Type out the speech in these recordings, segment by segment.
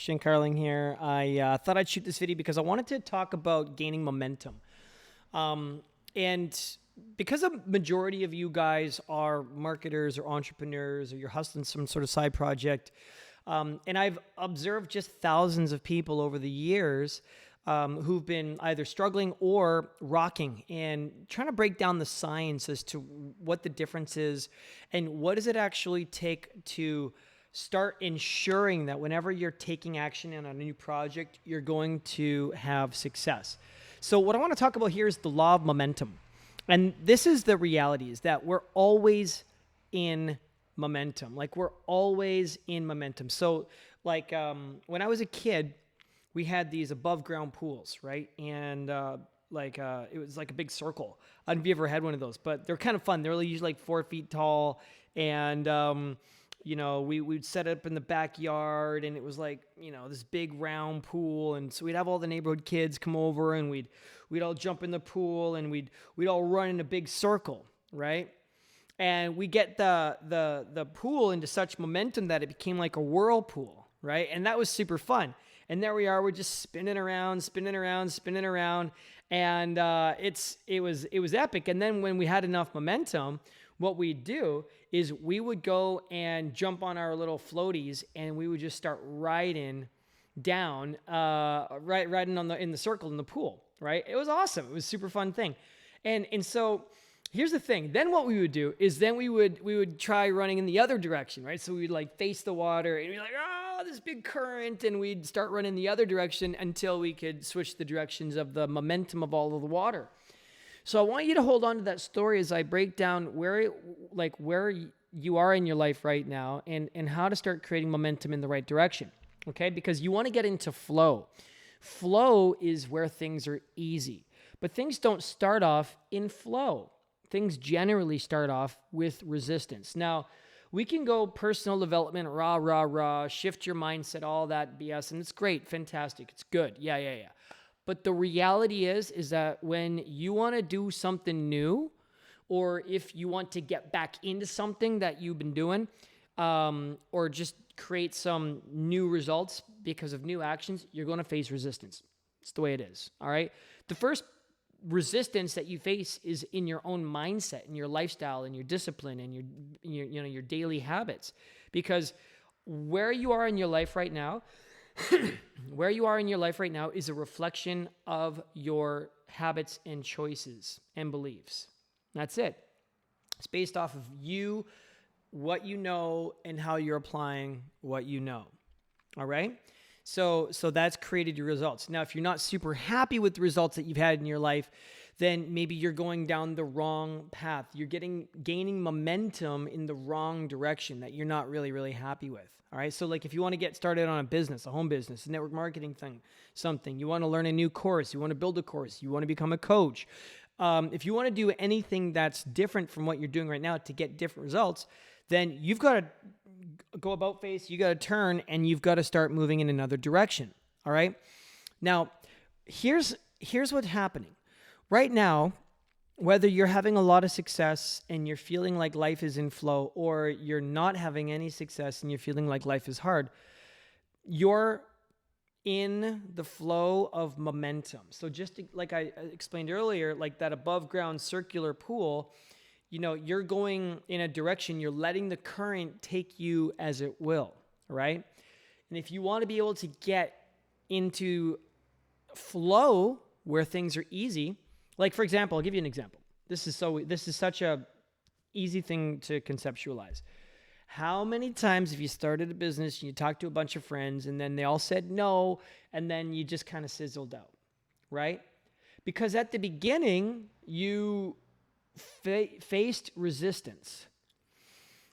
Shane Carling here. I thought I'd shoot this video because I wanted to talk about gaining momentum. And because a majority of you guys are marketers or entrepreneurs or you're hustling some sort of side project, and I've observed just thousands of people over the years who've been either struggling or rocking and trying to break down the science as to what the difference is and what does it actually take to start ensuring that whenever you're taking action on a new project, you're going to have success. So what I want to talk about here is the law of momentum. And this is the reality, is that we're always in momentum. Like we're always in momentum. So like when I was a kid, we had these above ground pools, right? And it was like a big circle. I don't know if you ever had one of those, but they're kind of fun. They're usually like 4 feet tall. And, we'd set it up in the backyard and it was like, this big round pool. And so we'd have all the neighborhood kids come over and we'd all jump in the pool and we'd all run in a big circle, right? And we get the pool into such momentum that it became like a whirlpool, right? And that was super fun. And there we are, we're just spinning around. And it was epic. And then when we had enough momentum, what we'd do is we would go and jump on our little floaties and we would just start riding down, riding in the circle in the pool, right? It was awesome. It was a super fun thing. And so here's the thing. Then what we would do is then we would try running in the other direction, right? So we'd like face the water and we'd be like, this big current, and we'd start running the other direction until we could switch the directions of the momentum of all of the water. So I want you to hold on to that story as I break down where you are in your life right now and how to start creating momentum in the right direction, okay? Because you want to get into flow. Flow is where things are easy, but things don't start off in flow. Things generally start off with resistance. Now, we can go personal development, shift your mindset, all that BS, and it's great, fantastic, it's good, yeah. But the reality is that when you want to do something new, or if you want to get back into something that you've been doing, or just create some new results because of new actions, you're going to face resistance. It's the way it is, all right? The first resistance that you face is in your own mindset, in your lifestyle, in your discipline, and your daily habits. Because where you are in your life right now, is a reflection of your habits and choices and beliefs. That's it. It's based off of you, what you know, and how you're applying what you know. All right? So that's created your results. Now, if you're not super happy with the results that you've had in your life, then maybe you're going down the wrong path. You're gaining momentum in the wrong direction that you're not really, really happy with. All right. So like if you want to get started on a business, a home business, a network marketing thing, something, you want to learn a new course, you want to build a course, you want to become a coach. If you want to do anything that's different from what you're doing right now to get different results, then you've got to go about face, you got to turn, and you've got to start moving in another direction. All right. Now, here's what's happening right now. Whether you're having a lot of success and you're feeling like life is in flow, or you're not having any success and you're feeling like life is hard, you're in the flow of momentum. So like I explained earlier, like that above ground circular pool, you're going in a direction, you're letting the current take you as it will, right? And if you want to be able to get into flow where things are easy, like for example, I'll give you an example. This is such a easy thing to conceptualize. How many times have you started a business and you talked to a bunch of friends and then they all said no, and then you just kind of sizzled out, right? Because at the beginning, you faced resistance.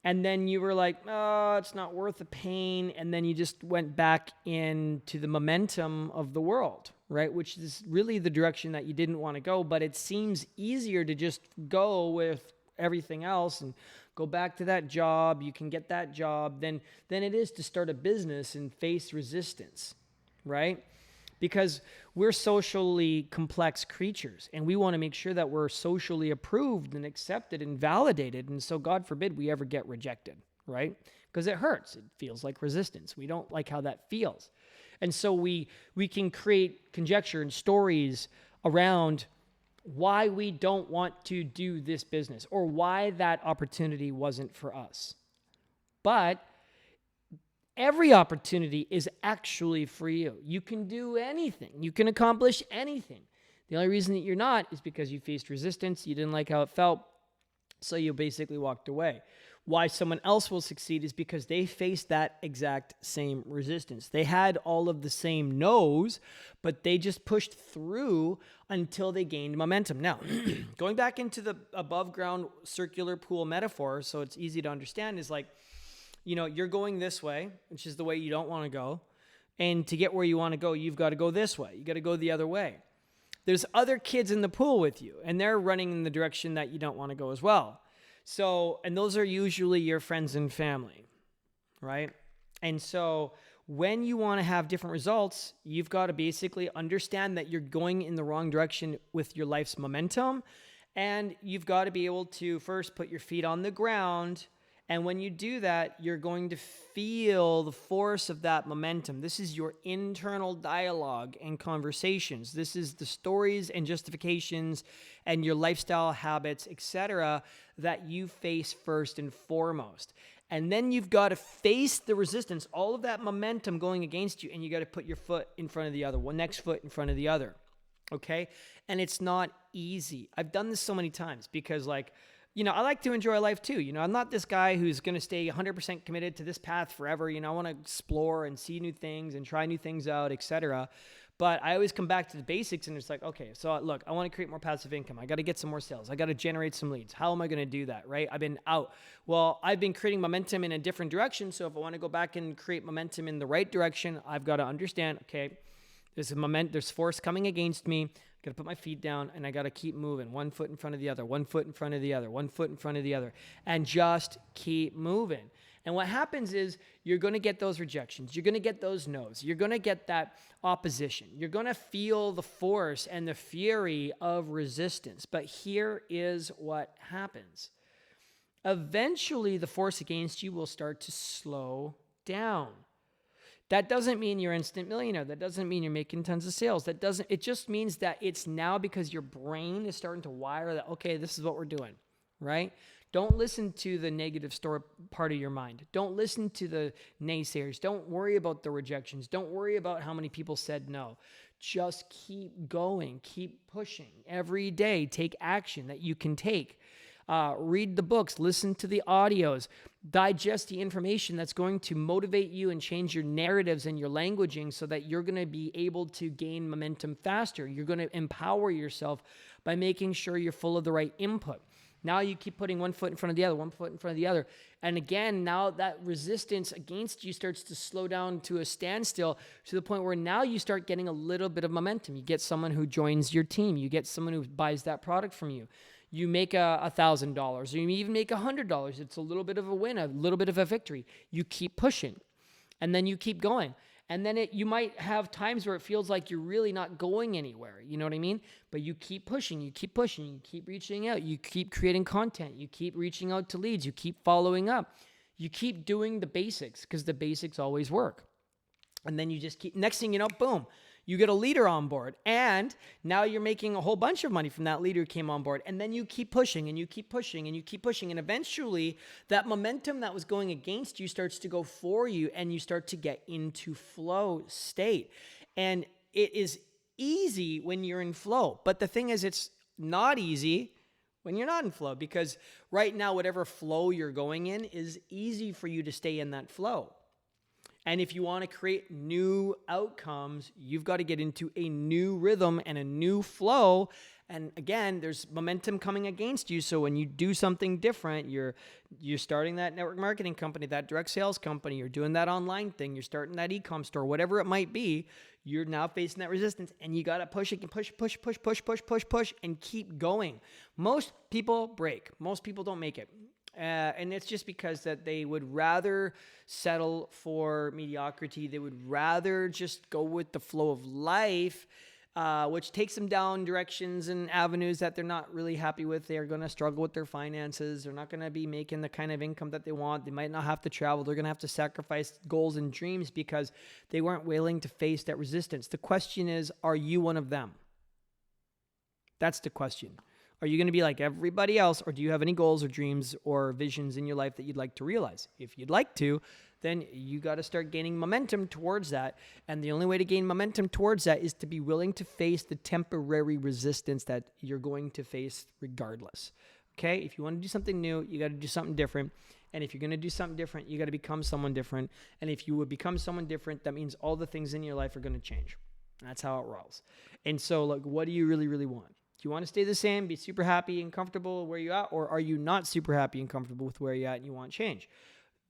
And then you were like, oh, it's not worth the pain. And then you just went back into the momentum of the world, right? Which is really the direction that you didn't want to go. But it seems easier to just go with everything else and go back to that job. You can get that job than it is to start a business and face resistance, right? Because we're socially complex creatures and we want to make sure that we're socially approved and accepted and validated. And so God forbid we ever get rejected, right? Because it hurts. It feels like resistance. We don't like how that feels. And so we can create conjecture and stories around why we don't want to do this business or why that opportunity wasn't for us. But every opportunity is actually for you. You can do anything. You can accomplish anything. The only reason that you're not is because you faced resistance, you didn't like how it felt, so you basically walked away. Why someone else will succeed is because they faced that exact same resistance. They had all of the same no's, but they just pushed through until they gained momentum. Now, going back into the above ground circular pool metaphor, so it's easy to understand, is like, you're going this way, which is the way you don't want to go. And to get where you want to go, you've got to go this way. You got to go the other way. There's other kids in the pool with you, and they're running in the direction that you don't want to go as well. So, and those are usually your friends and family, right? And so when you want to have different results, you've got to basically understand that you're going in the wrong direction with your life's momentum. And you've got to be able to first put your feet on the ground. And when you do that, you're going to feel the force of that momentum. This is your internal dialogue and conversations. This is the stories and justifications and your lifestyle habits, etc., that you face first and foremost. And then you've got to face the resistance, all of that momentum going against you, and you got to put your foot in front of the other, one next foot in front of the other, okay? And it's not easy. I've done this so many times because, I like to enjoy life too. I'm not this guy who's going to stay 100% committed to this path forever. I want to explore and see new things and try new things out, etc. But I always come back to the basics, and it's like, okay, so look, I want to create more passive income. I got to get some more sales. I got to generate some leads. How am I going to do that, right? I've been out. Well, I've been creating momentum in a different direction. So if I want to go back and create momentum in the right direction, I've got to understand, okay, there's force coming against me. I got to put my feet down, and I got to keep moving. One foot in front of the other, one foot in front of the other, one foot in front of the other, and just keep moving. And what happens is you're going to get those rejections. You're going to get those no's. You're going to get that opposition. You're going to feel the force and the fury of resistance. But here is what happens. Eventually, the force against you will start to slow down. That doesn't mean you're instant millionaire. That doesn't mean you're making tons of sales. It just means that it's now because your brain is starting to wire that, okay, this is what we're doing, right? Don't listen to the negative story part of your mind. Don't listen to the naysayers. Don't worry about the rejections. Don't worry about how many people said no. Just keep going. Keep pushing. Every day, take action that you can take. Read the books, listen to the audios, digest the information that's going to motivate you and change your narratives and your languaging so that you're going to be able to gain momentum faster. You're going to empower yourself by making sure you're full of the right input. Now you keep putting one foot in front of the other, one foot in front of the other. And again, now that resistance against you starts to slow down to a standstill to the point where now you start getting a little bit of momentum. You get someone who joins your team. You get someone who buys that product from you. You make $1,000 or you even make $100. It's a little bit of a win, a little bit of a victory. You keep pushing and then you keep going. And then you might have times where it feels like you're really not going anywhere. You know what I mean? But you keep pushing, you keep reaching out, you keep creating content, you keep reaching out to leads, you keep following up, you keep doing the basics because the basics always work. And then you just keep, next thing you know, boom, you get a leader on board, and now you're making a whole bunch of money from that leader who came on board. And then you keep pushing and you keep pushing and you keep pushing. And eventually that momentum that was going against you starts to go for you, and you start to get into flow state. And it is easy when you're in flow. But the thing is, it's not easy when you're not in flow, because right now, whatever flow you're going in is easy for you to stay in that flow. And if you want to create new outcomes, you've got to get into a new rhythm and a new flow. And again, there's momentum coming against you. So when you do something different, you're starting that network marketing company, that direct sales company, you're doing that online thing, you're starting that e-com store, whatever it might be, you're now facing that resistance, and you got to push it and push and keep going. Most people break. Most people don't make it. And it's just because that they would rather settle for mediocrity. They would rather just go with the flow of life which takes them down directions and avenues that they're not really happy with. They're going to struggle with their finances. They're not going to be making the kind of income that they want. They might not have to travel. They're going to have to sacrifice goals and dreams because they weren't willing to face that resistance. The question is, are you one of them? That's the question. Are you going to be like everybody else, or do you have any goals or dreams or visions in your life that you'd like to realize? If you'd like to, then you got to start gaining momentum towards that. And the only way to gain momentum towards that is to be willing to face the temporary resistance that you're going to face regardless. Okay? If you want to do something new, you got to do something different. And if you're going to do something different, you got to become someone different. And if you would become someone different, that means all the things in your life are going to change. That's how it rolls. And so, like, what do you really, really want? Do you want to stay the same, be super happy and comfortable where you're at, or are you not super happy and comfortable with where you're at and you want change?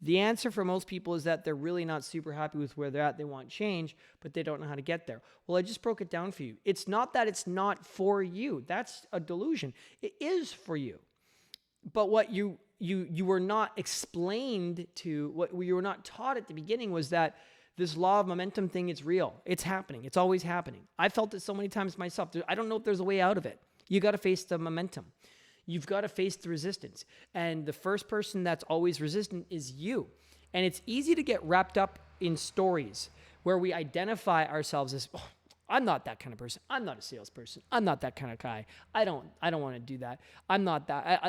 The answer for most people is that they're really not super happy with where they're at. They want change, but they don't know how to get there. Well, I just broke it down for you. It's not that it's not for you. That's a delusion. It is for you. But what you were not explained to, what you were not taught at the beginning was that this law of momentum thing is real. It's happening. It's always happening. I felt it so many times myself. I don't know if there's a way out of it. You got to face the momentum. You've got to face the resistance. And the first person that's always resistant is you. And it's easy to get wrapped up in stories where we identify ourselves as, oh, I'm not that kind of person. I'm not a salesperson. I'm not that kind of guy. I don't want to do that. I'm not that.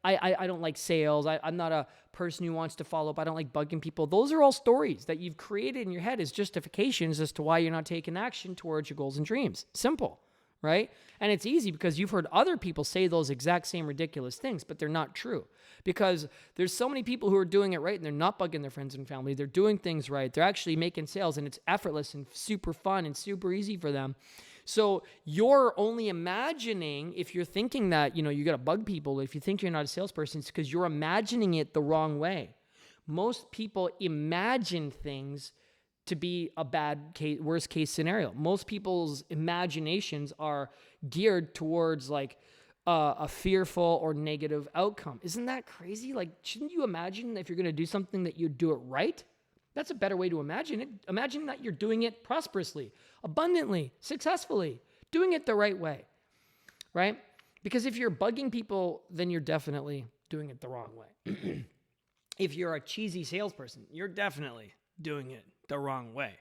I don't like sales. I'm not a person who wants to follow up. I don't like bugging people. Those are all stories that you've created in your head as justifications as to why you're not taking action towards your goals and dreams. Simple, right? And it's easy because you've heard other people say those exact same ridiculous things, but they're not true. Because there's so many people who are doing it right and they're not bugging their friends and family. They're doing things right. They're actually making sales and it's effortless and super fun and super easy for them. So you're only imagining, if you're thinking that, you got to bug people, if you think you're not a salesperson, it's because you're imagining it the wrong way. Most people imagine things to be a worst case scenario. Most people's imaginations are geared towards like a fearful or negative outcome. Isn't that crazy? Like, shouldn't you imagine if you're going to do something that you do it right? That's a better way to imagine it. Imagine that you're doing it prosperously, abundantly, successfully, doing it the right way, right? Because if you're bugging people, then you're definitely doing it the wrong way. If you're a cheesy salesperson, you're definitely doing it the wrong way.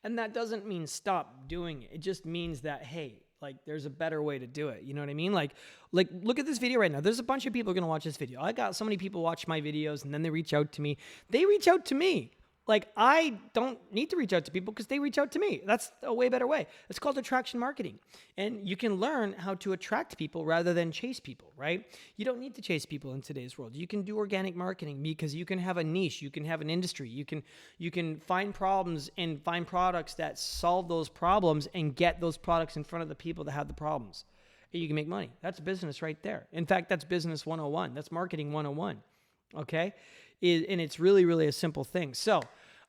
And that doesn't mean stop doing it. It just means that, hey, like there's a better way to do it. You know what I mean? Like look at this video right now. There's a bunch of people going to watch this video. I got so many people watch my videos and then they reach out to me. They reach out to me. Like I don't need to reach out to people because they reach out to me. That's a way better way. It's called attraction marketing. And you can learn how to attract people rather than chase people, right? You don't need to chase people in today's world. You can do organic marketing because you can have a niche, you can have an industry, you can find problems and find products that solve those problems and get those products in front of the people that have the problems. And you can make money. That's business right there. In fact, that's business 101. That's marketing 101. Okay? And it's really, really a simple thing. So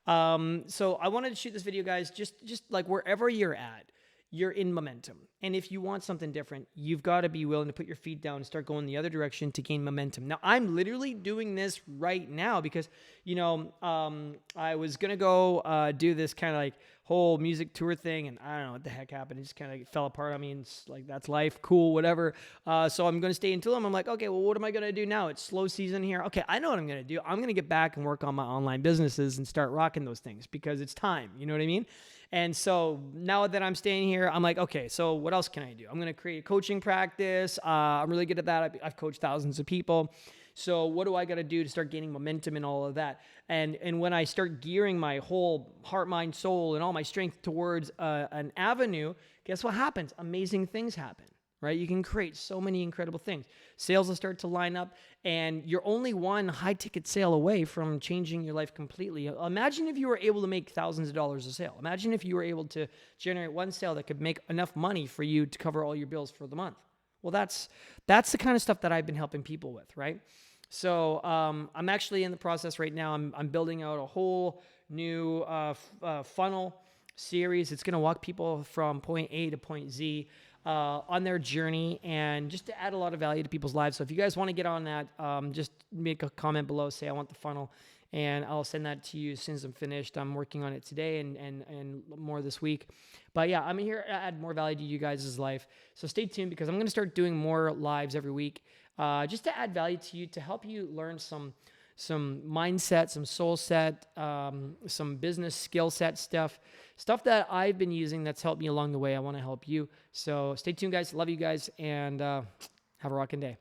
I wanted to shoot this video, guys, just like wherever you're at, you're in momentum. And if you want something different, you've got to be willing to put your feet down and start going the other direction to gain momentum. Now, I'm literally doing this right now because, I was going to go do this kind of like whole music tour thing, and I don't know what the heck happened. It just kind of fell apart. I mean, it's like, that's life, cool, whatever. So I'm going to stay until I'm like, okay, well, what am I going to do now? It's slow season here. Okay, I know what I'm going to do. I'm going to get back and work on my online businesses and start rocking those things because it's time. You know what I mean? And so now that I'm staying here, I'm like, okay, so what else can I do? I'm going to create a coaching practice. I'm really good at that. I've coached thousands of people. So what do I got to do to start gaining momentum and all of that? And when I start gearing my whole heart, mind, soul, and all my strength towards an avenue, guess what happens? Amazing things happen, right? You can create so many incredible things. Sales will start to line up, and you're only one high-ticket sale away from changing your life completely. Imagine if you were able to make thousands of dollars a sale. Imagine if you were able to generate one sale that could make enough money for you to cover all your bills for the month. Well, that's the kind of stuff that I've been helping people with, right? So I'm actually in the process right now. I'm building out a whole new funnel series. It's going to walk people from point A to point Z on their journey and just to add a lot of value to people's lives. So if you guys want to get on that, just make a comment below, say I want the funnel, and I'll send that to you as soon as I'm finished. I'm working on it today and more this week. But yeah, I'm here to add more value to you guys' life. So stay tuned, because I'm going to start doing more lives every week, just to add value to you, to help you learn some mindset, some soul set, some business skill set stuff that I've been using that's helped me along the way. I want to help you. So stay tuned, guys. Love you guys, and have a rocking day.